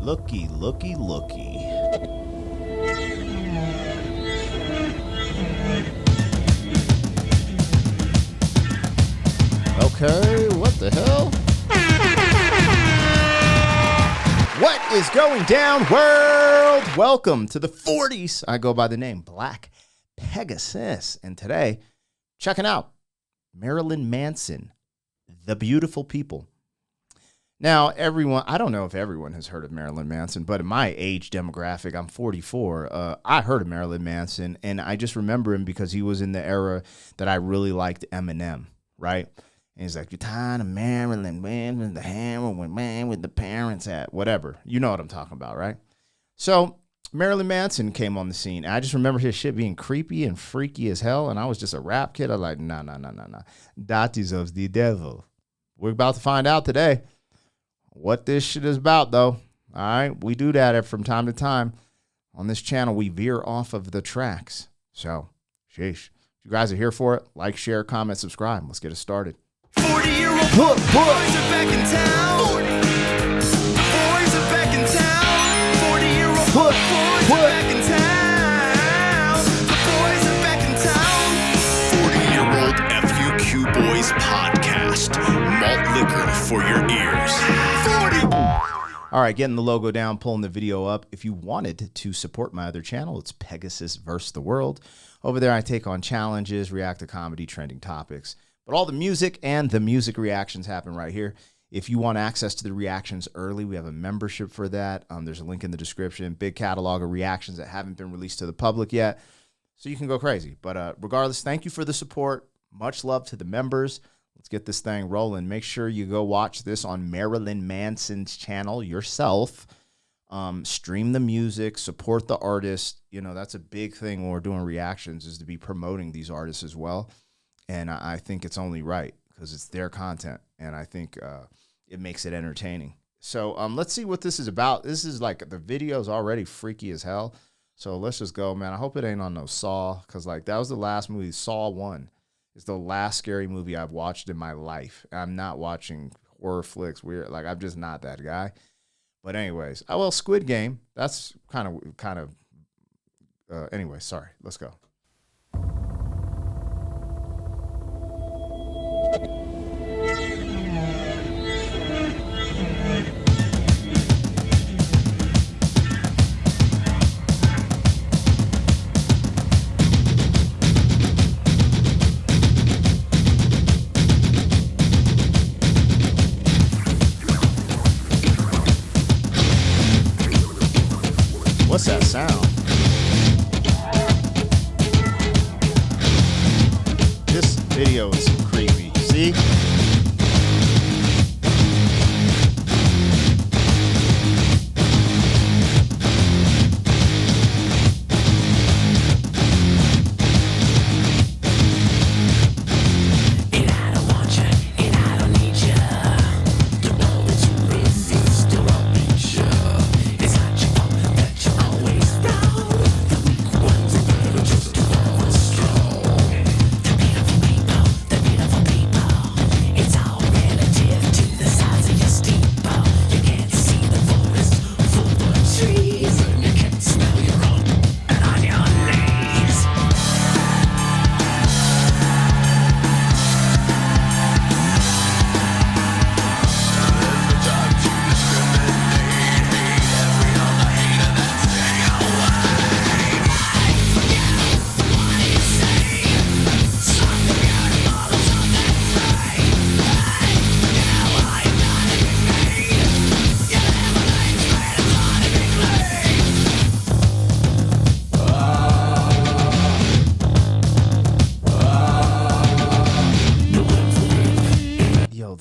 Looky, looky, looky. Okay, what the hell? What is going down, world? Welcome to the 40s. I go by the name Black Pegasus. And today, checking out Marilyn Manson, The Beautiful People. Now, everyone, I don't know if everyone has heard of Marilyn Manson, but in my age demographic, I'm 44, I heard of Marilyn Manson, and I just remember him because he was in the era that I really liked Eminem, right? And he's like, you're tired of Marilyn Manson, the heroin man with the parents at, whatever. You know what I'm talking about, right? So Marilyn Manson came on the scene. I just remember his shit being creepy and freaky as hell, and I was just a rap kid. I was like, nah. That is of the devil. We're about to find out today what this shit is about, though. All right, we do that from time to time. On this channel, we veer off of the tracks. So, sheesh. If you guys are here for it, like, share, comment, subscribe. Let's get it started. 40-year-old boys are back in town. 40. Boys are back in town. 40-year-old boys are back in town. The boys are back in town. 40-year-old FUQ Boys Podcast. Malt liquor for your ears. 40. All right, getting the logo down, pulling the video up. If you wanted to support my other channel, it's Pegasus vs. the World. Over there, I take on challenges, react to comedy, trending topics. But all the music and the music reactions happen right here. If you want access to the reactions early, we have a membership for that. There's a link in the description. Big catalog of reactions that haven't been released to the public yet. So you can go crazy. But regardless, thank you for the support. Much love to the members. Let's get this thing rolling. Make sure you go watch this on Marilyn Manson's channel yourself. Stream the music, support the artist. You know, that's a big thing when we're doing reactions, is to be promoting these artists as well. And I think it's only right because it's their content, and I think it makes it entertaining. So let's see what this is about. This is like, the video's already freaky as hell. So let's just go, man. I hope it ain't on no Saw, because like that was the last movie. Saw 1 is the last scary movie I've watched in my life. I'm not watching horror flicks. Weird, like I'm just not that guy. But anyways, well, Squid Game. That's kind of. Anyway, sorry. Let's go. What's that sound? This video is creepy. See?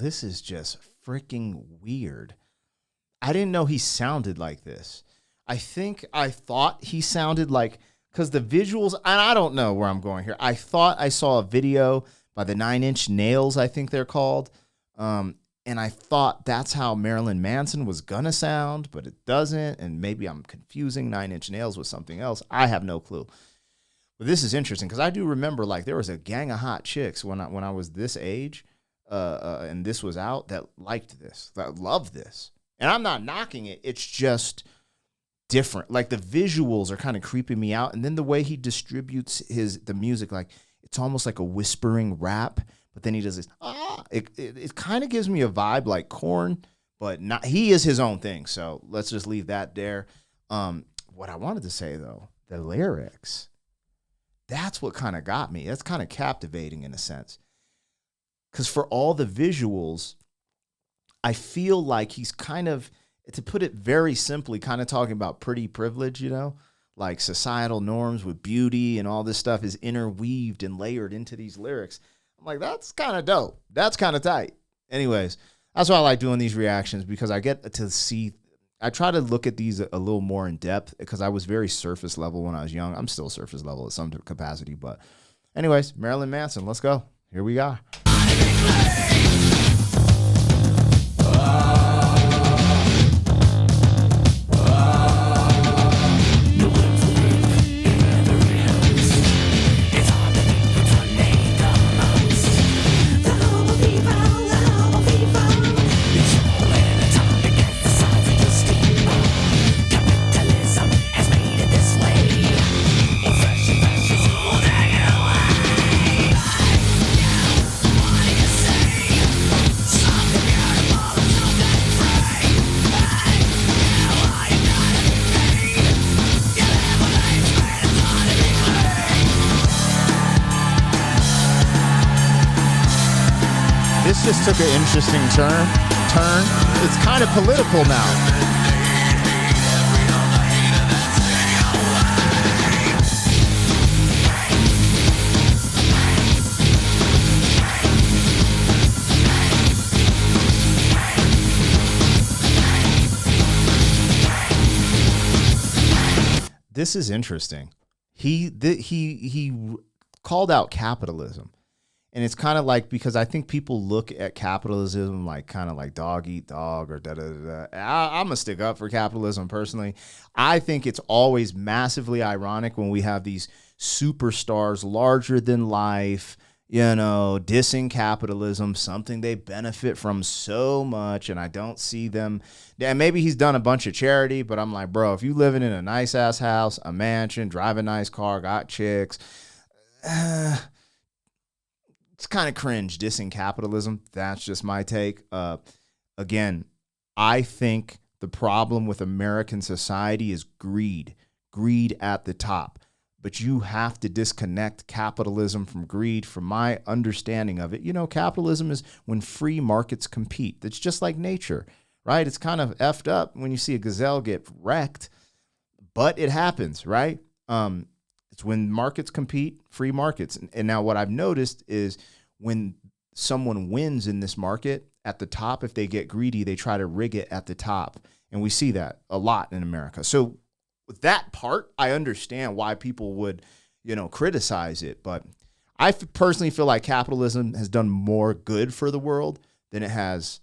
This is just freaking weird. I didn't know he sounded like this. I thought he sounded like, because the visuals, and I don't know where I'm going here. I thought I saw a video by the 9 Inch Nails, I think they're called. And I thought that's how Marilyn Manson was gonna sound, but it doesn't. And maybe I'm confusing 9 Inch Nails with something else. I have no clue. But this is interesting because I do remember, like, there was a gang of hot chicks when I was this age, and this was out, that liked this, that loved this. And I'm not knocking it. It's just different. Like the visuals are kind of creeping me out. And then the way he distributes the music, like it's almost like a whispering rap, but then he does this, it kind of gives me a vibe like Korn, but not, he is his own thing. So let's just leave that there. What I wanted to say though, the lyrics, that's what kind of got me. That's kind of captivating in a sense. Because for all the visuals, I feel like he's kind of, to put it very simply, kind of talking about pretty privilege, you know, like societal norms with beauty and all this stuff is interweaved and layered into these lyrics. I'm like, that's kind of dope. That's kind of tight. Anyways, that's why I like doing these reactions, because I get to see, I try to look at these a little more in depth, because I was very surface level when I was young. I'm still surface level at some capacity, but anyways, Marilyn Manson, let's go. Here we are. This just took an interesting turn. It's kind of political now. This is interesting. He called out capitalism. And it's kind of like, because I think people look at capitalism like kind of like dog eat dog or da-da-da-da. I'm going to stick up for capitalism personally. I think it's always massively ironic when we have these superstars larger than life, you know, dissing capitalism, something they benefit from so much. And I don't see them. And maybe he's done a bunch of charity, but I'm like, bro, if you living in a nice ass house, a mansion, drive a nice car, got chicks, it's kind of cringe dissing capitalism. That's just my take. Again, I think the problem with American society is greed at the top. But you have to disconnect capitalism from greed. From my understanding of it, you know, capitalism is when free markets compete. It's just like nature, right? It's kind of effed up when you see a gazelle get wrecked, but it happens, right? It's when markets compete, free markets. And now what I've noticed is when someone wins in this market at the top, if they get greedy, they try to rig it at the top. And we see that a lot in America. So with that part, I understand why people would, you know, criticize it. But I personally feel like capitalism has done more good for the world than it has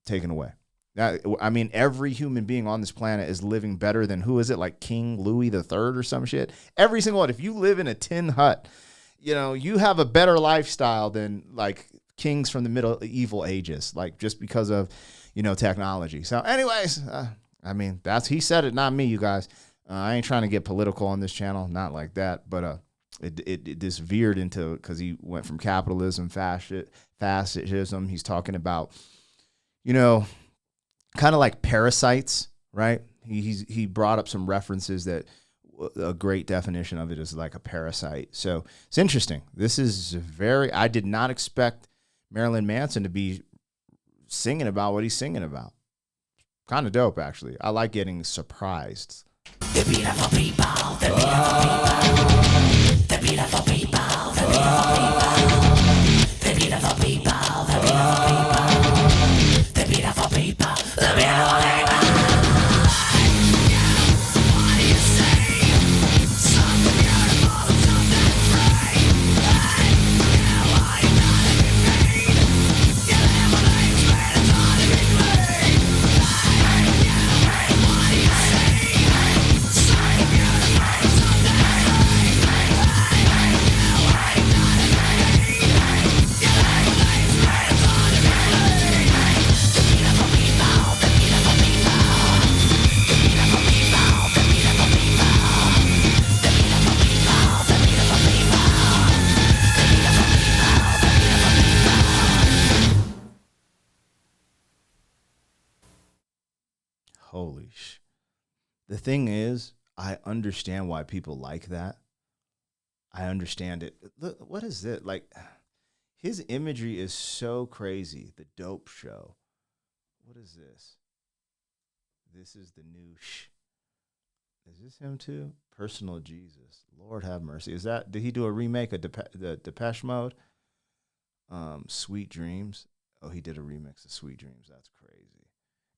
taken away. I mean, every human being on this planet is living better than, who is it, like King Louis III or some shit? Every single one. If you live in a tin hut, you know, you have a better lifestyle than like kings from the medieval ages, like just because of, you know, technology. So anyways, I mean, he said it, not me, you guys. I ain't trying to get political on this channel, not like that. But it just veered into, because he went from capitalism, fascism. He's talking about, you know, kind of like parasites, right? He brought up some references that a great definition of it is like a parasite. So it's interesting. This is I did not expect Marilyn Manson to be singing about what he's singing about. Kind of dope, actually. I like getting surprised. The beautiful people, the beautiful people, the beautiful people, the beautiful people, the beautiful people, the beautiful people, the beautiful people, the beautiful people. What do you say? Something beautiful, something free. You are not to be paid. You live on a spread, it's not to be clean. What do you say? Something beautiful, something free. You are not to be paid. You live on a spread, it's not to be clean. holy sh. The thing is, I understand why people like that. I understand it. Look, what is it? Like, his imagery is so crazy. The Dope Show. What is this? This is the new Is this him too? Personal Jesus. Lord have mercy. Did he do a remake of the Depeche Mode? Sweet Dreams. Oh, he did a remix of Sweet Dreams. That's crazy.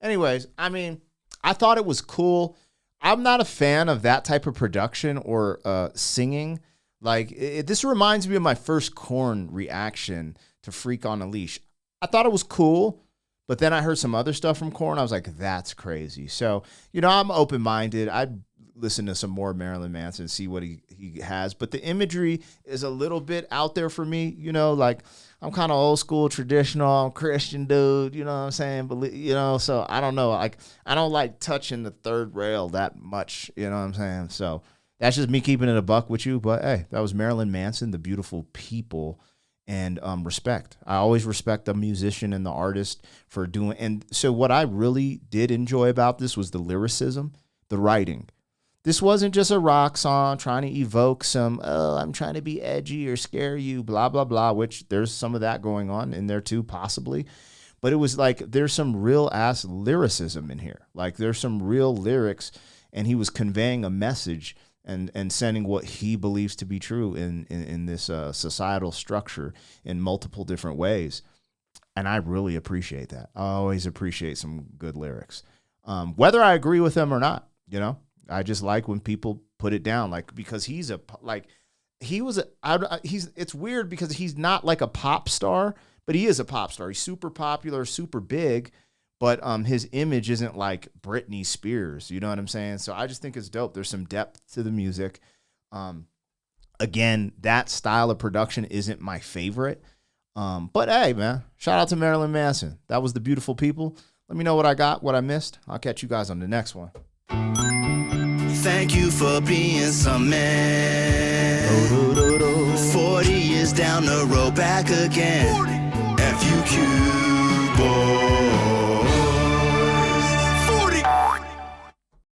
Anyways, I mean, I thought it was cool. I'm not a fan of that type of production or singing. Like, this reminds me of my first Korn reaction to Freak on a Leash. I thought it was cool, but then I heard some other stuff from Korn. I was like, that's crazy. So, I'm open-minded. I'd listen to some more Marilyn Manson, see what he has. But the imagery is a little bit out there for me. Like, I'm kind of old school, traditional, I'm Christian dude, you know what I'm saying? But, so I don't know. Like, I don't like touching the third rail that much, you know what I'm saying? So that's just me keeping it a buck with you. But, hey, that was Marilyn Manson, The Beautiful People, and respect. I always respect the musician and the artist for doing. And so what I really did enjoy about this was the lyricism, the writing. This wasn't just a rock song trying to evoke some, I'm trying to be edgy or scare you, blah, blah, blah, which there's some of that going on in there too, possibly. But it was like there's some real-ass lyricism in here. Like there's some real lyrics, and he was conveying a message and sending what he believes to be true in this societal structure in multiple different ways. And I really appreciate that. I always appreciate some good lyrics. Whether I agree with them or not, I just like when people put it down, like, because it's weird because he's not like a pop star, but he is a pop star. He's super popular, super big, but his image isn't like Britney Spears. You know what I'm saying? So I just think it's dope. There's some depth to the music. Again, that style of production isn't my favorite. But hey, man, shout out to Marilyn Manson. That was The Beautiful People. Let me know what I got, what I missed. I'll catch you guys on the next one. Thank you for being some man. 40 years down the road, back again. FUQ.